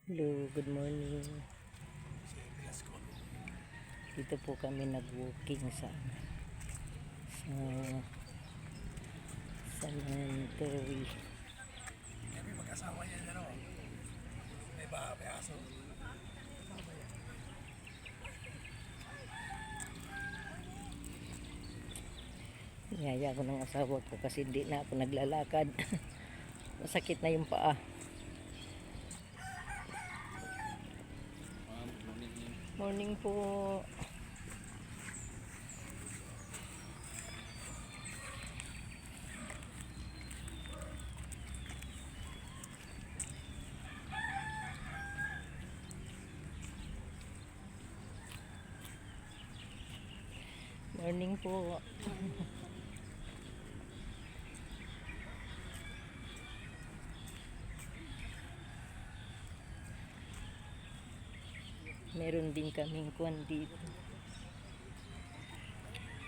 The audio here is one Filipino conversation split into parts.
Hello, good morning. Dito po kami nag-walking sa cemetery. Kami mag-asawa niya ano. May aso. Niyaya ko ng asawa ko kasi hindi na ako naglalakad. Masakit na yung paa. Morning po. Morning po. Meron din kaming kuwan dito.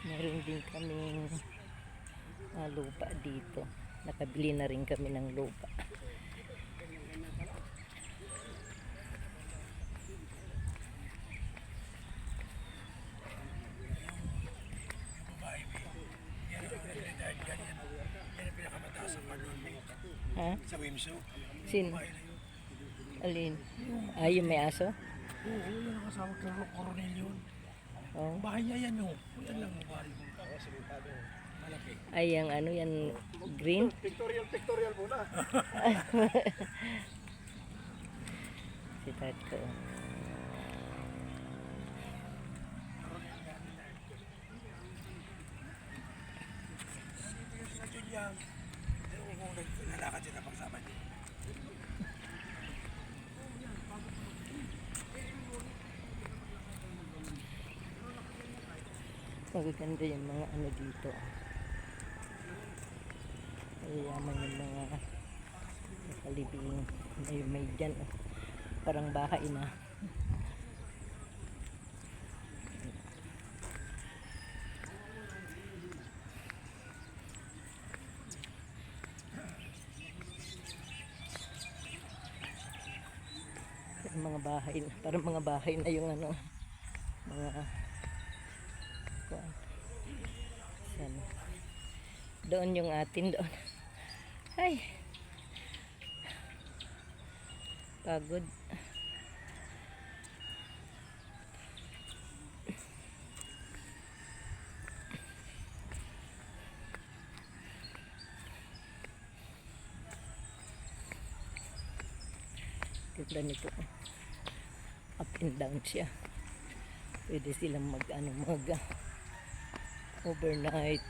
Meron din kaming lupa dito. Nakabili na rin kami ng lupa. Yan ang pinakamataas sa Marlon. Ha? Sa Wimso. Sino? Alin? Yung may aso? Oo, yan ang kasama kay Coronel yun. Oh. Bahay niya yan, no? Yan lang ang bahay. Malaki. Ay, yung ano yan, green? Pictorial muna. Si Tato. Yan. Pero kung naglalakad sila pagsama niya. Magaganda yung mga ano dito. Mayayaman yung mga nakalibing. May dyan. Parang bahay na. Mga bahay, parang mga bahay na yung ano, mga kuwan. Sana. Doon yung atin doon. Ay, pagod. Ganda nito. Up and down siya. Pwede silang mag overnight.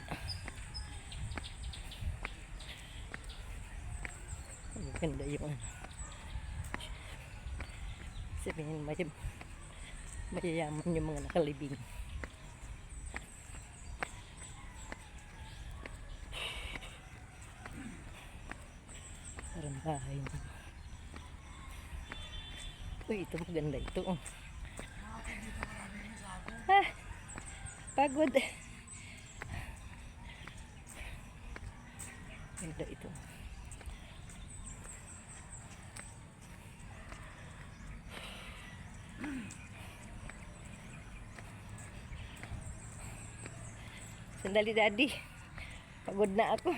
Ang ganda yung sabihin mayayaman yung mga nakalibing. Parang bahay na. Uy, ito maganda ito. Pagod. Ganda ito. Sandali, Daddy. Pagod na ako.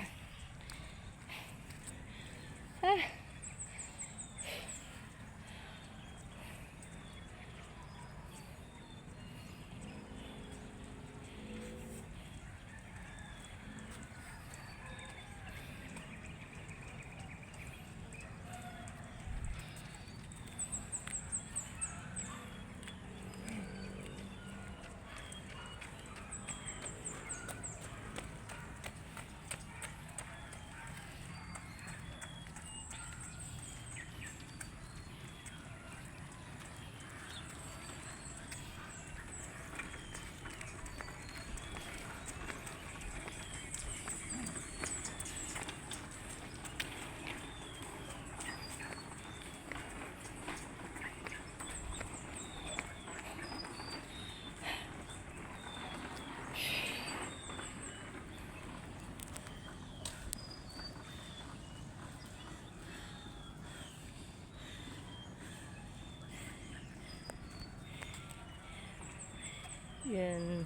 Yan.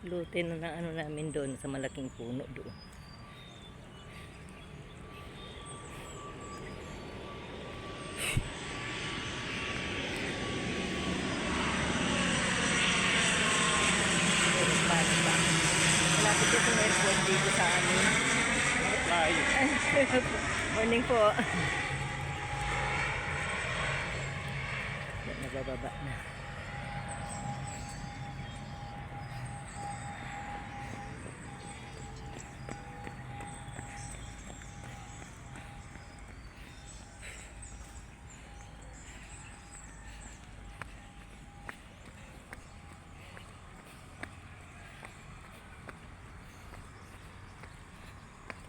Lote na ano namin doon sa malaking puno doon. Malapit ito sa airport dito sa amin. Ay, Morning po. Nabababa na.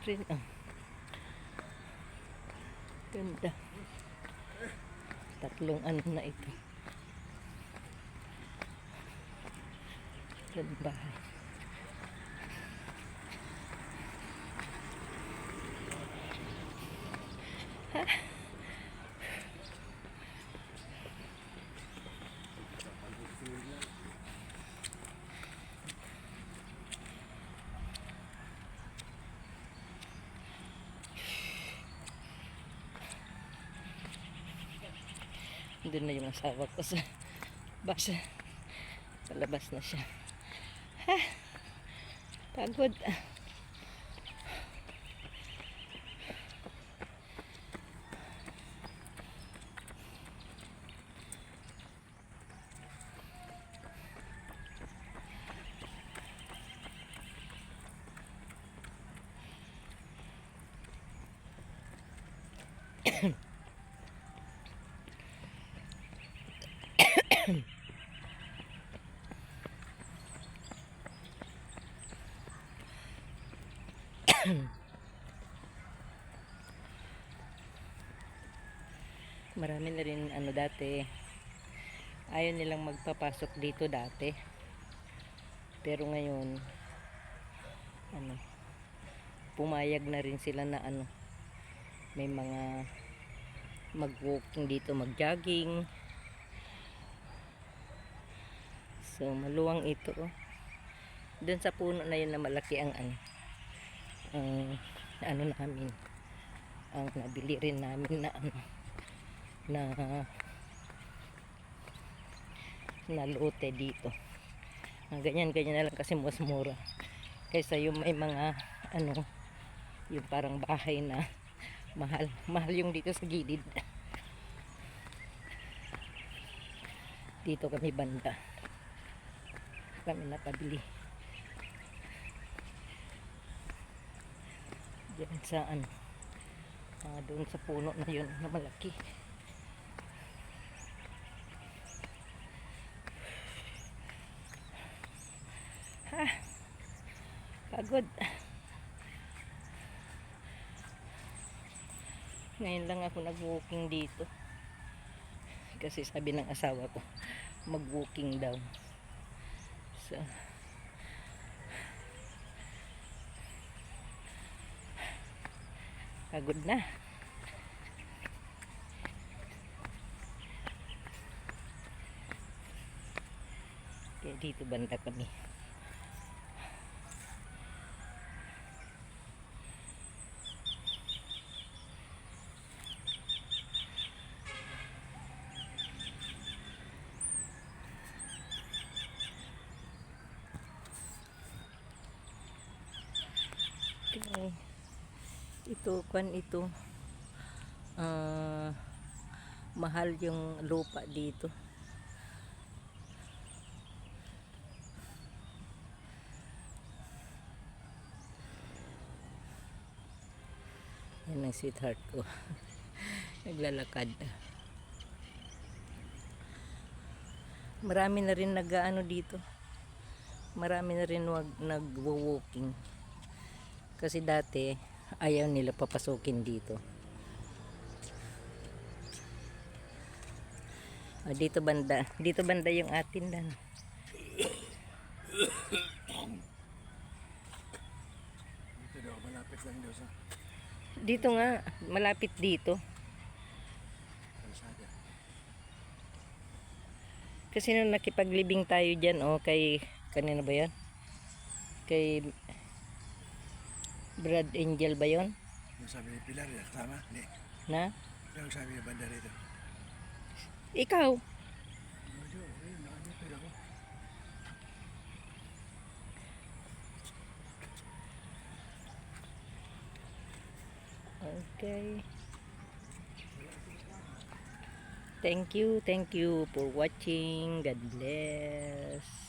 Rin, ganda. Tatlong ano na ito. Ganda bahay. Ha? Doon na yung asawa ko sa basa. Sa labas na siya. Ha? Pagod. Marami na rin ano dati. Ayaw nilang magpapasok dito dati. Pero ngayon ano, pumayag na rin sila na ano, may mga mag-walking dito, mag-jogging. So maluwang ito. Doon sa puno na yun na malaki ang ano namin, ang nabili rin namin na ano, na lote dito. Ganyan na lang kasi mas mura kaysa yung may mga ano, yung parang bahay na mahal yung dito sa gilid. Dito kami banda kami nakabili diyan sa ano, doon sa puno na yun na malaki. Ha, pagod. Ngayon lang ako nag-walking dito kasi sabi ng asawa ko mag-walking daw. So pagod na. Kaya dito banda kami. Ito kwan ito mahal yung lupa dito. Yan ang sweetheart ko. Naglalakad. Marami na rin nag-ano dito. Marami na rin nag-walking. Kasi dati ayaw nila papasukin dito. Dito banda yung atin dan. dito daw, malapit lang daw sa Dito nga, malapit dito. kalsada. Kasi nung nakipaglibing tayo dyan, oh, kay, kanina ba yan? Kay Brad Angel ba yon? Yung sabi ni Pilar, yan, tama? Hindi. Na? Ano ang sabi ni banda rito? Ikaw? Medyo, ayun, nakadipil ako. Okay. Thank you for watching. God bless.